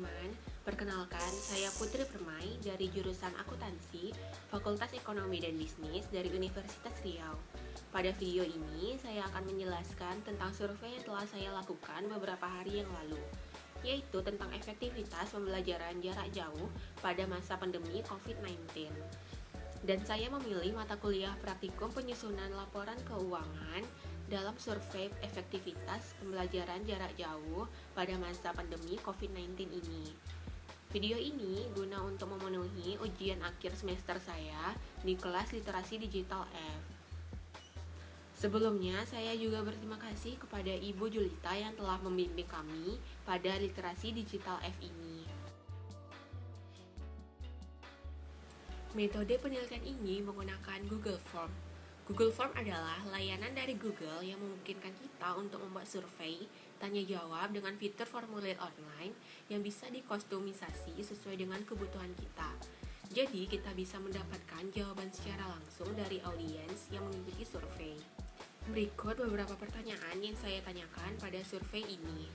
teman-teman, perkenalkan saya Putri Permai dari jurusan Akuntansi, Fakultas Ekonomi dan Bisnis dari Universitas Riau. Pada video ini, saya akan menjelaskan tentang survei yang telah saya lakukan beberapa hari yang lalu, yaitu tentang efektivitas pembelajaran jarak jauh pada masa pandemi COVID-19. Dan saya memilih mata kuliah praktikum penyusunan laporan keuangan dalam survei efektivitas pembelajaran jarak jauh pada masa pandemi COVID-19 ini. Video ini guna untuk memenuhi ujian akhir semester saya di kelas literasi digital F. Sebelumnya, saya juga berterima kasih kepada Ibu Julita yang telah membimbing kami pada literasi digital F ini. Metode penelitian ini menggunakan Google Form. Google Form adalah layanan dari Google yang memungkinkan kita untuk membuat survei, tanya jawab dengan fitur formulir online yang bisa dikustomisasi sesuai dengan kebutuhan kita. Jadi, kita bisa mendapatkan jawaban secara langsung dari audiens yang mengikuti survei. Berikut beberapa pertanyaan yang saya tanyakan pada survei ini.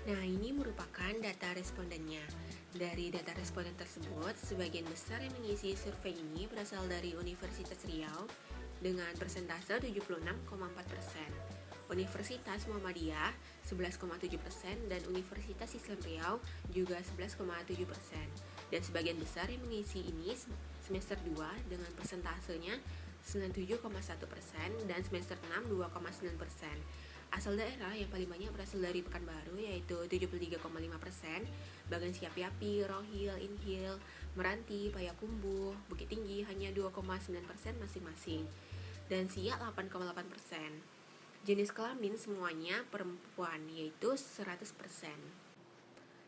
Nah, ini merupakan data respondennya. Dari data responden tersebut, sebagian besar yang mengisi survei ini berasal dari Universitas Riau dengan persentase 76,4%, Universitas Muhammadiyah 11,7%, dan Universitas Islam Riau juga 11,7%. Dan sebagian besar yang mengisi ini semester 2 dengan persentasenya 97,1% dan semester 6 2,9%. Asal daerah yang paling banyak berasal dari Pekanbaru yaitu 73,5%, Bagan Siapi-api, Rohil, Inhil, Meranti, Payakumbuh, Bukit Tinggi hanya 2,9% masing-masing, dan Siak 8,8%. Jenis kelamin semuanya perempuan yaitu 100%.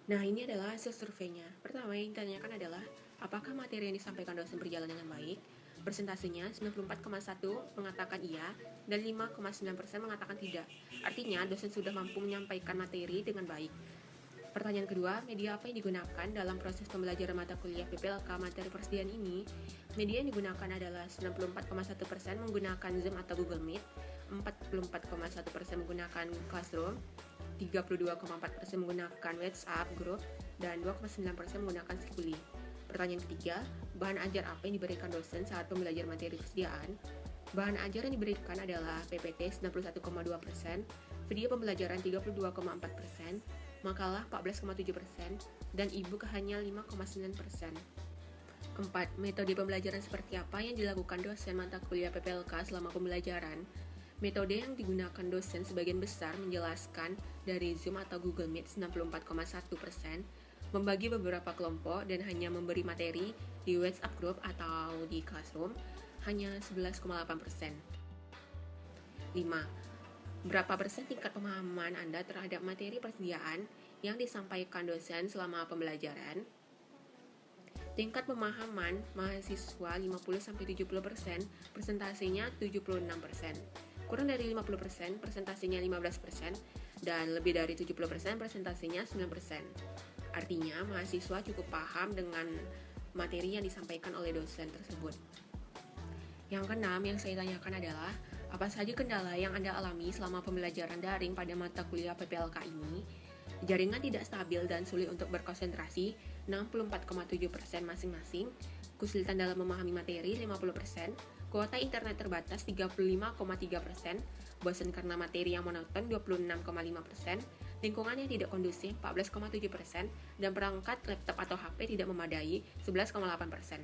Nah, ini adalah hasil surveinya. Pertama yang ditanyakan adalah, apakah materi yang disampaikan dosen berjalan dengan baik? Persentasenya 94,1 mengatakan iya dan 5,9% mengatakan tidak. Artinya, dosen sudah mampu menyampaikan materi dengan baik. Pertanyaan kedua, media apa yang digunakan dalam proses pembelajaran mata kuliah PPLK materi persediaan ini? Media yang digunakan adalah 94,1% menggunakan Zoom atau Google Meet, 44,1% menggunakan Classroom, 32,4% menggunakan WhatsApp Group, dan 2,9% menggunakan Skuli. Pertanyaan ketiga, bahan ajar apa yang diberikan dosen saat pembelajaran materi persediaan? Bahan ajar yang diberikan adalah PPT 91,2%, video pembelajaran 32,4%, makalah 14,7%, dan e-book hanya 5,9%. 4. Metode pembelajaran seperti apa yang dilakukan dosen mata kuliah PPLK selama pembelajaran? Metode yang digunakan dosen sebagian besar menjelaskan dari Zoom atau Google Meet 94,1%, membagi beberapa kelompok dan hanya memberi materi di WhatsApp Group atau di Classroom hanya 11,8%. 5. Berapa persen tingkat pemahaman Anda terhadap materi persediaan yang disampaikan dosen selama pembelajaran? Tingkat pemahaman mahasiswa 50-70%, persentasenya 76%. Kurang dari 50%, persentasenya 15%, dan lebih dari 70%, persentasenya 9%. Artinya, mahasiswa cukup paham dengan materi yang disampaikan oleh dosen tersebut. Yang keenam yang saya tanyakan adalah, apa saja kendala yang Anda alami selama pembelajaran daring pada mata kuliah PPLK ini? Jaringan tidak stabil dan sulit untuk berkonsentrasi 64,7% masing-masing, kesulitan dalam memahami materi 50%, kuota internet terbatas 35,3%, bosan karena materi yang monoton 26,5%, lingkungan yang tidak kondusif 14,7%, dan perangkat laptop atau HP tidak memadai 11,8%.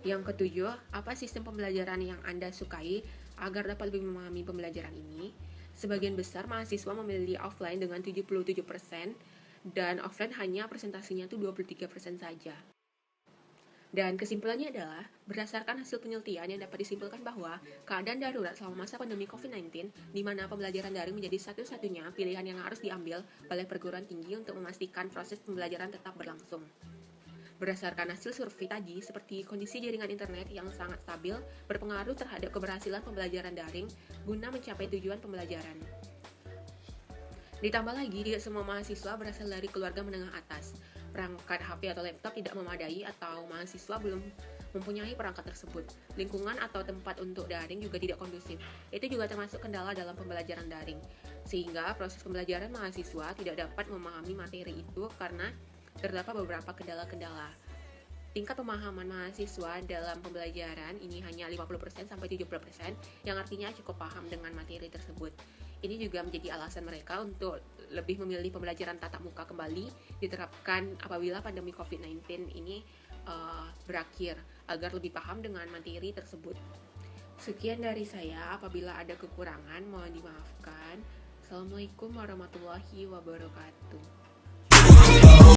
Yang ketujuh, apa sistem pembelajaran yang Anda sukai agar dapat lebih memahami pembelajaran ini? Sebagian besar mahasiswa memilih offline dengan 77% dan offline hanya presentasinya itu 23% saja. Dan kesimpulannya adalah, berdasarkan hasil penelitian yang dapat disimpulkan bahwa keadaan darurat selama masa pandemi COVID-19, di mana pembelajaran daring menjadi satu-satunya pilihan yang harus diambil oleh perguruan tinggi untuk memastikan proses pembelajaran tetap berlangsung. Berdasarkan hasil survei tadi, seperti kondisi jaringan internet yang sangat stabil berpengaruh terhadap keberhasilan pembelajaran daring guna mencapai tujuan pembelajaran. Ditambah lagi, tidak semua mahasiswa berasal dari keluarga menengah atas. Perangkat HP atau laptop tidak memadai atau mahasiswa belum mempunyai perangkat tersebut. Lingkungan atau tempat untuk daring juga tidak kondusif. Itu juga termasuk kendala dalam pembelajaran daring. Sehingga proses pembelajaran mahasiswa tidak dapat memahami materi itu karena terdapat beberapa kendala-kendala. Tingkat pemahaman mahasiswa dalam pembelajaran ini hanya 50% sampai 70%, yang artinya cukup paham dengan materi tersebut. Ini juga menjadi alasan mereka untuk lebih memilih pembelajaran tatap muka kembali diterapkan apabila pandemi COVID-19 ini berakhir, agar lebih paham dengan materi tersebut. Sekian dari saya, apabila ada kekurangan mohon dimaafkan. Assalamualaikum warahmatullahi wabarakatuh.